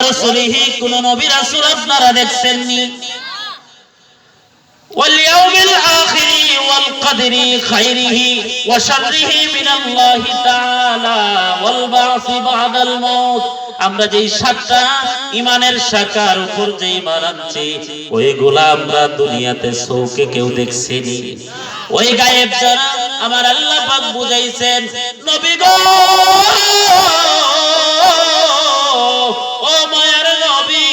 রাসূলিহি কোন নবী রাসূল আপনারা দেখছেননি واليوم الآخر والقدر خيره وشره من الله تعالى والبعث بعد الموت আমরা যেই সাতটা ঈমানের শাখার উপর যে ঈমান আনছি ওইগুলা আমরা দুনিয়াতে চোখে কেউ দেখছিনি ওই গায়েব যারা আমার আল্লাহ পাক বুঝাইছেন নবী গো ও মায়ার নবী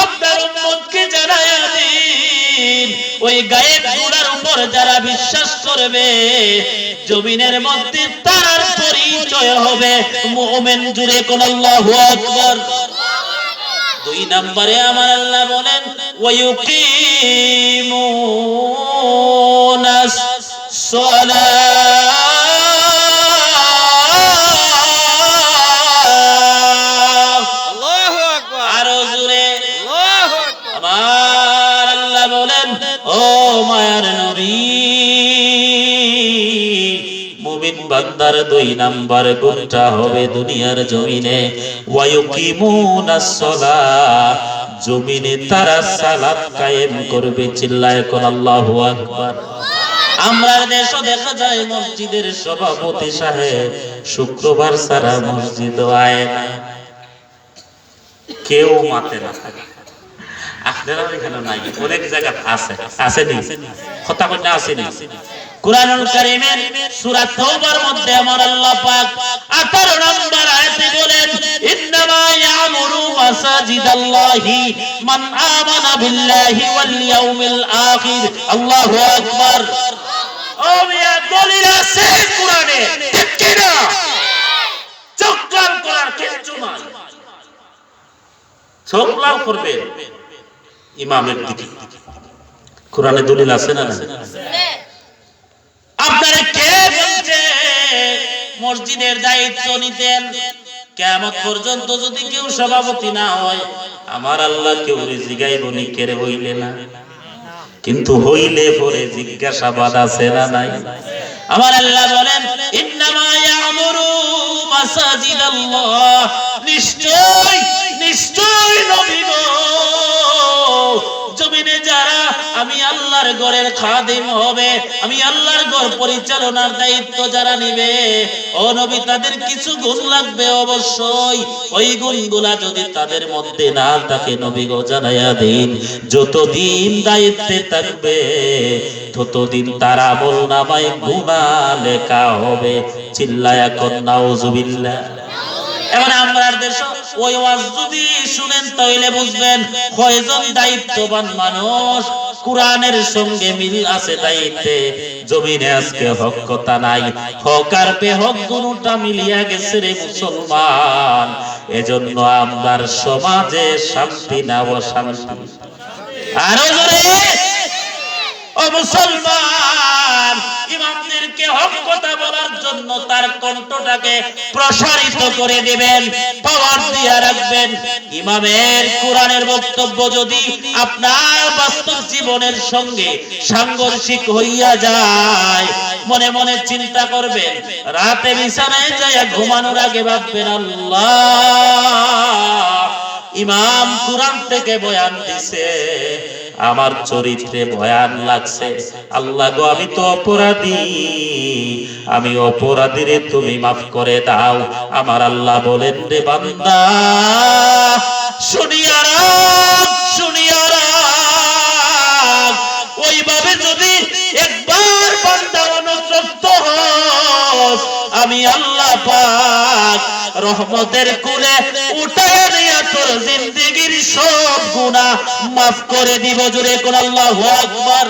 আপনার উম্মতকে জানায়া দিন ওই গায়েব গুলার উপর যারা বিশ্বাস করবে জমিনের মধ্যে তার পরিচয় হবে মুমিন। জুড়ে কোন আল্লাহু আকবার। দুই নম্বরে আমার আল্লাহ বলেন ওয়ায়ুকিমুনাস সালাত আল্লাহু আকবার। আরো জোরে আল্লাহু আকবার। আমার আল্লাহ বলেন ও মায়ার নবী মুমিন বান্দার দুই নাম্বার গুণটা হবে দুনিয়ার জমিনে ওয়ায়ুকিমুনাস সালাত জমিনে তারা সালাত কায়েম করবে। চিল্লায় কোন আল্লাহু আকবার। আমরা দেশে দেখা যায় মসজিদের সভাপতি সাহেব শুক্রবার ছাড়া মসজিদ আয় না, কেউ মাতে না। আপনারা এখানে নাই, অনেক জায়গা আছে, আসেনি কথা কইনা আসেনি। কুরআনুল কারীমের সূরা তাওবার মধ্যে আমার আল্লাহ পাক 18 নম্বর আয়াতে বলেন ইন্নামা ইয়ামুরু মাসাজিদাল্লাহি মান আমানা বিল্লাহি ওয়াল ইয়াউমিল আখির। আল্লাহু আকবার। ও মিয়া দলিল আছে কুরআনে, ঠিক কি না? চোখলাল করার কিছু নাই। চোখলাল করবে ইমামের দিকে কোরআনে দলিল আছে না? আপনারা কে বলছে মসজিদের দায়িত্ব নিতেন? কিয়ামত পর্যন্ত যদি কেউ সভাপতি না হয় আমার আল্লাহ কেউ জিগাইবনি কেরে হইলে না, কিন্তু হইলে পরে জিজ্ঞাসাবাদ আছে না নাই? আমার আল্লাহ বলেন ইন্নামা ইয়ামুরু মাসাজিদাল্লাহ নিশ্চয় নিশ্চয় নবী গো জমিনে যারা আমি আল্লাহর ঘরের খাদিম হবে, আমি আল্লাহর ঘর পরিচালনার দায়িত্ব যারা নিবে ও নবী তাদের কিছু গুণ লাগবে অবশ্যই। ওই গুণগুলা যদি তাদের মধ্যে না থাকে নবী গো জানায়া দিন যতদিন দায়িত্বে থাকবে ততদিন তার আমলনামায় গুনাহ লেখা হবে। চিল্লায়া কোন নাউজুবিল্লাহ। এখন আমরা দেশ ওই ওয়াজ যদি শুনেন তাহলে বুঝবেন কয়জন দায়িত্ববান মানুষ কুরআনের সঙ্গে মিল আছে দায়িত্বে। জমিনে আজকে হক কথা নাই, হক আর বেহক দুটোটা মিলিয়া গেছে রে মুসলমান। এজন্য আমরার সমাজে শান্তি না অশান্তি। আরো জোরে ও মুসলমান ইমামদেরকে হক কথা বলার জন্য তার কণ্ঠটাকে প্রসারিত করে দিবেন, পাওয়ার দিয়ে রাখবেন। ইমামের কোরআনের বক্তব্য যদি আপনার বাস্তব জীবনের সঙ্গে সাংঘর্ষিক হইয়া যায় মনে মনে চিন্তা করবেন, রাতে বিছানায় যাইয়া ঘুমানোর আগে ভাববেন আল্লাহ ইমাম কোরআন থেকে বয়ান দিছে, আমার চরিত্রে ভয়ান লাগছে। আল্লাহ গো আমি তো অপরাধী, আমি অপরাধীরে তুমি মাফ করে দাও। আমার আল্লাহ বলেন রে বান্দা শুনিয়া রাখ, শুনিয়া রাখ। ওইভাবে যদি একবার বান্দা অনুতপ্ত হস আমি আল্লাহ পাক রহমতের কুলে উঠায় নিয়ে তোর জিন্দেগীর সব গুনাহ মাফ করে দিব। জোরে কোন আল্লাহু আকবার।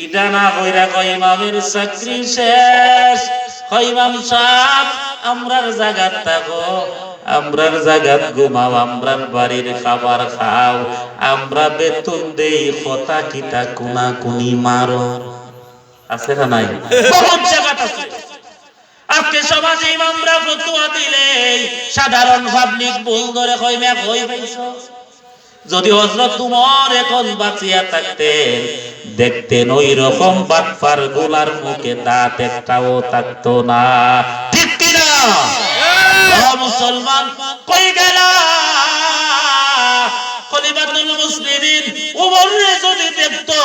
ইটা না কইরা কই ইমামের চাকরি শেষ, কই ইমাম সাহেব আমরার জায়গাত থাকো, আমরার জায়গাত ঘুমাও, আমরার বাড়ির খাবার খাও, আমরা বেতন দেই কথা কিটা কোনা কুনি মারো। আছে না নাই? বহুত জায়গাত আছে। আজকে সমাজে ইমামরা ফতোয়া দিলে সাধারণ পাবলিক ভুল ধরে কই মে কই পাইছো। যদি হযরত উমর এখন বাঁচিয়া থাকতেন দেখতেন ওই রকম বাটপার গুলার মুখে দাঁত একটাও থাকতো না। ঠিক কি না? ও মুসলমান কই গেলা খলিফাতুল মুসলিমিন ওমরে যদি দেখতো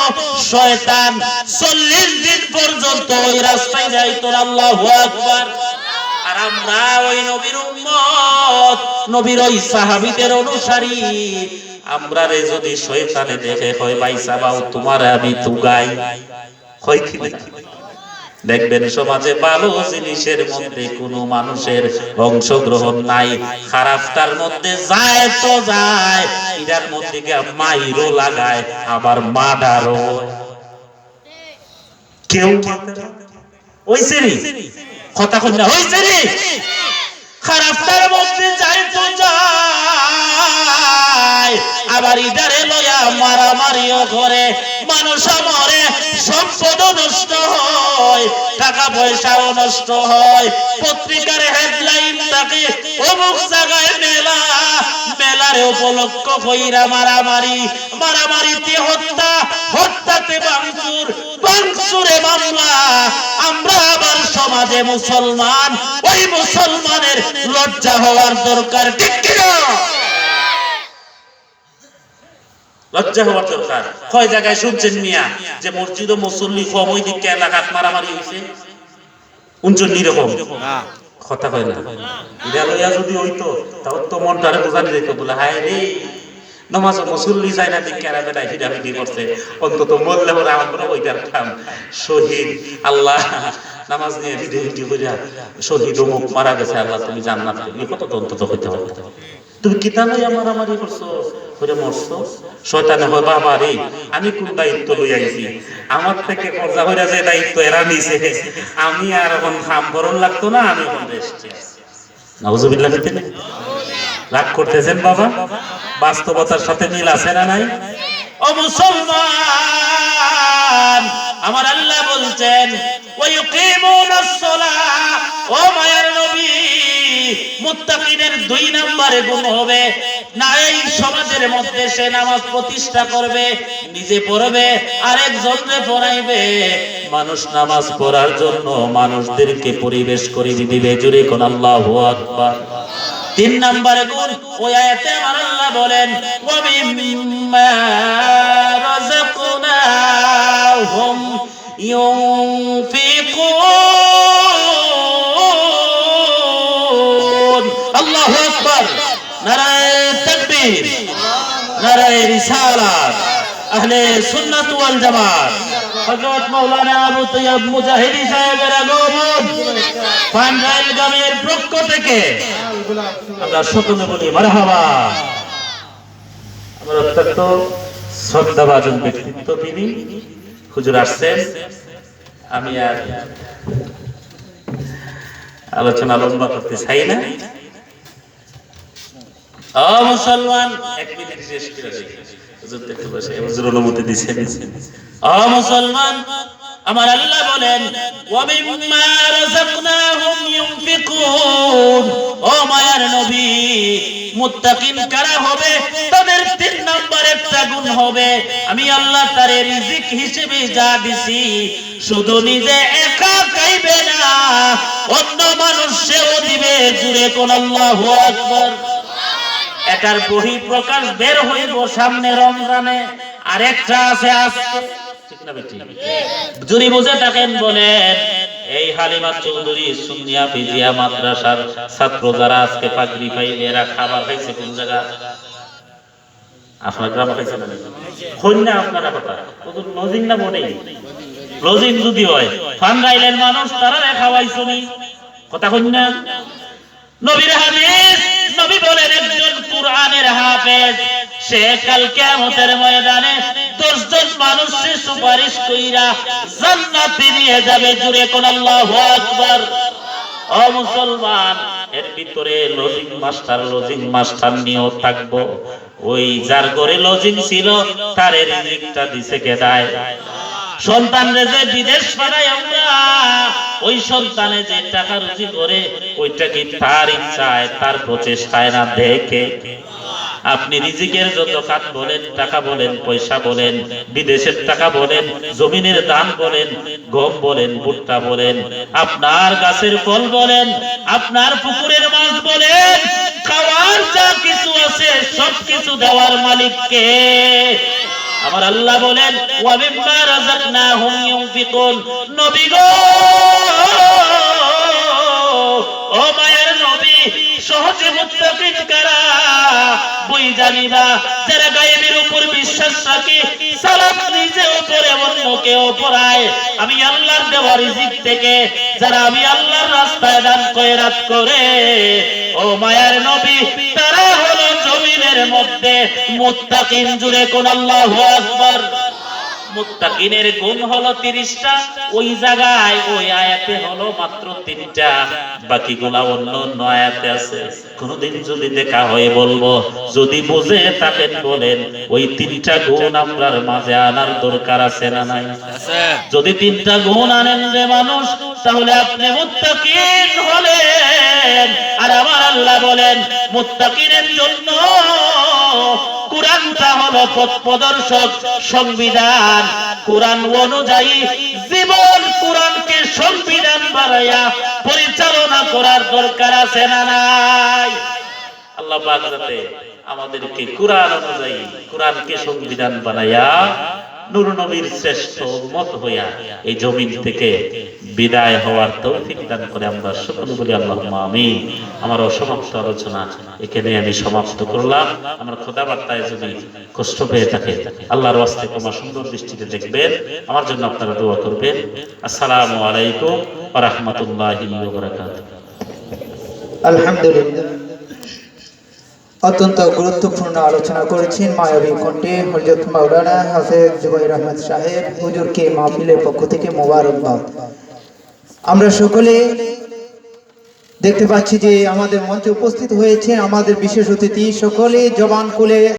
শয়তান 40 দিন পর্যন্ত ওই রাস্তায় যাইতো আল্লাহু আকবার। আর আমরা ওই নবীর উম্মত, নবীর ওই সাহাবীদের অনুসারী, আমরা রে যদি শয়তানে দেখে কয় ভাই সাবাও তোমার আমি তুগাই কই কি দেখবেন সমাজে ভালো জিনিসের মধ্যে কোনো মানুষের অংশগ্রহণ নাই, খারাপটার মধ্যে যায় তো যায়, এটার মধ্যে গিয়ে মাইরও লাগায়, আবার মার্ডারও কেউ হইছে রে কথা কইনা হইছে রে, খারাপটার মধ্যে যায় তো যায়, আবার ইদারে লয়া মারামারিও করে, মানুষ মরে, সম্পদ নষ্ট হয়, টাকা পয়সাও নষ্ট হয়, পত্রিকার হেডলাইন থাকে অমুক জায়গায় মেলা, মেলারে উপলক্ষ কইরা মারামারি, মারামারিতে হত্যা, হত্যাতে ভাঙচুর, ভাঙচুরে মামলা। আমরা আবার সমাজে মুসলমান, ওই মুসলমানের লজ্জা হওয়ার দরকার, ঠিক কি না? লজ্জা হওয়ার দরকার। কয় জায়গায় শুনছেন মিয়া যে মসজিদ ও মুসল্লি কম ওই দিকে এলাকাত মারামারি হইছে, উনজন নিরকম কথা কয় না। এটা লইয়া যদি হইতো তাহলে তো মনটারে বোঝানি যেত, বলে হায় রে নামাজ মুসল্লি যায় না দিকে এরা বেড়াই হিডাহিডি করছে, অন্তত মরলে পরে আমরা ওইটার কাম শহীদ, আল্লাহ নামাজ নিয়ে হিডাহিডি কইরা শহীদ অমুক মারা গেছে, আল্লাহ তুমি জান্নাত দিবে, কত তো অন্তত হইতে হবে। তুমি কিতা লইয়া মারামারি করছো করে মরছো? শয়তানে হয় বাবা রে আমি কোন দায়িত্ব লই আইছি, আমার থেকে কর্জা হইরা যে দায়িত্ব এরা নিছে, আমি আর এখন খাম করন লাগতো না, আমি এখন রেস্টে আছি। নাউজুবিল্লাহ। রাগ করতেছেন বাবা? বাস্তবতার সাথে মিল আছে না নাই? ও মুসলমান, আমার আল্লাহ বলছেন ওয়ায়ুকিমুনাস সালাহ, ও মায়ের নবী মুত্তাকিনের 2 নম্বরে গুণ হবে না, এই সমাজের মধ্যে সে নামাজ প্রতিষ্ঠা করবে, নিজে পড়বে, আরেকজনকে পড়াইবে, মানুষ নামাজ পড়ার জন্য মানুষদেরকে পরিবেশ করে দিবে। জোরে কোন আল্লাহু আকবার। 3 নম্বরে গুণ ওই আয়াতে আমার আল্লাহ বলেন ওয়া মিম্মা রাযাকনাহুম ইউনফিকুন। আল্লাহু আকবার, নারায়ে তাকবীর, নারায়ে রিসালাত, আহলে সুন্নাত ওয়াল জামাত, হযরত মাওলানা আবু তৈয়ব মুজাহিদি সাহেবের আগমন পান্ডাইল গ্রামের পক্ষ থেকে আমরা সকলে বলি মারহাবা। আমার অত্যন্ত শ্রদ্ধাভাজন ব্যক্তিত্ব তিনি, হুজুর আসছেন, আমি আর আলোচনা লম্বা করতে চাই না। ও মুসলমান, 1 মিনিট শেষ করে দেই, হুজুর দেখতে বসে, হুজুর অনুমতি দিয়েছেন। ও মুসলমান, আমার আল্লাহ বলেন ওয়া মিম্মা রাযাকনাহুম ইউনফিকুন। ও মায়ার নবী, মুত্তাকিন কারা হবে? তাদের 3 নম্বর একটা গুণ হবে, আমি আল্লাহ তার রিজিক হিসেবে যা দিছি শুধু নিজে একা খাইবে না, অন্য মানুষেও দিবে। জুড়ে কোন আল্লাহু আকবার। এটার বহিঃপ্রকাশ বের হইব সামনে রমজানে, আর একটা আছে আজকে, ঠিক না বেটি? যদি বুঝে থাকেন বলেন, এই হালিমা চৌধুরী সুন্নিয়া ফিজিয়া মাদ্রাসার ছাত্র যারা আজকে পাগড়ি পাইলে এরা খাবার খাইছে কোন জায়গা? আপনার গ্রামে খাইছে না? কন্যা আপনারা কথা ওদের লজিং না বলে, লজিং যদি হয় ফান্ডাইলের মানুষ তারা খাওয়াইছো নি, কথা কন্যা। নবীর হাদিস, নবী বলেন একজন কুরআনের হাফেজ সে কাল কিয়ামতের ময়দানে 10 জন মানুষকে সুপারিশ কইরা জান্নাতে নিয়ে যাবে। জুড়ে কোন আল্লাহু আকবার। ও মুসলমান, এর ভিতরে লজিং মাস্টার নিয়েও থাকবো। ওই যার ঘরে লজিং ছিল তার রিজিকটা দিছে কে দেয়? সন্তানরে যে বিদেশ পাঠাই আমরা, ওই সন্তানে যে টাকা রুজি করে ওইটা কি তার ইচ্ছায় তার প্রচেষ্টায় না দেখে? আপনি রিজিকের যত খাত বলেন, টাকা বলেন, পয়সা বলেন, বিদেশের টাকা বলেন, জমিনের দান বলেন, গম বলেন, ভুট্টা বলেন, আপনার গাছের ফল বলেন, আপনার পুকুরের মাছ বলেন, খাওয়ার যা কিছু আছে সবকিছু দেওয়ার মালিক কে? আমার আল্লাহ বলেন ওয়া মিম্মা রাযাকনাহুম ইউনফিকুন। নবী গো, ও মায়ের নবী, সহজে মুত্তাকিন কারা বই জানিবা, যারা গায়েবের উপর বিশ্বাস রাখে, সালাত নিজেও পড়ে অন্যকেও পড়ায়, আমি আল্লাহর দেওয়া রিজিক থেকে যারা আমি আল্লাহর রাস্তায় দান খয়রাত করে, ও মায়ের নবী, তারা হলো জমিনের মধ্যে মুত্তাকিন। জুড়ে কোন আল্লাহু আকবার। মুত্তাকিনের গুণ হলো 30টা, ওই জায়গায় ওই আয়াতে হলো মাত্র 3টা, বাকিগুলা অন্য অন্য আয়াতে আছে। কোনদিন যদি দেখা হয় বলবো, যদি বুঝে থাকেন বলেন ওই 3টা গুণ আপনার মাঝে আনার দরকার আছে না নাই? যদি 3টা গুণ আনেন রে মানুষ, তাহলে আপনি মুত্তাকিন হলেন। আর আমার আল্লাহ বলেন মুত্তাকিনের জন্য কোরআনটা হলো পথ প্রদর্শক, সংবিধান। কোরআন অনুযায়ী জীবন, কোরআনকে সংবিধান বানায়া পরিচালনা করার দরকার আছে না নাই? আল্লাহ পাক যাতে আমাদেরকে কোরআন অনুযায়ী, কোরআনকে সংবিধান বানায়া নূর নবীর শ্রেষ্ঠ উম্মত হইয়া এই জমিন থেকে বিদায় হওয়ার তৌফিক দান করে। আমরা সকলে বলি আল্লাহুম্মা আমিন। আমার অসমাপ্ত আলোচনা এখানে আমি সমাপ্ত করলাম। আমার খোদাবার্তায় যদি কষ্ট পেয়ে থাকে, আল্লাহর ওয়াস্তে ক্ষমা সুন্দর দৃষ্টিতে দেখবেন। আমার জন্য আপনারা দোয়া করবেন। আসসালামু আলাইকুম ওয়া রাহমাতুল্লাহি ওয়া বারাকাতুহু। আলহামদুলিল্লাহ, অত্যন্ত গুরুত্বপূর্ণ আলোচনা করেছেন মায়াবী কণ্ঠে হযরত মাওলানা হাফেজ জুবাইর আহমদ সাহেব। হুজুরকে মাহফিলের পক্ষ থেকে মোবারকবাদ। আমরা সকলে দেখতে পাচ্ছি যে আমাদের মঞ্চে উপস্থিত হয়েছে আমাদের বিশেষ অতিথি, সকলে জবান খুলে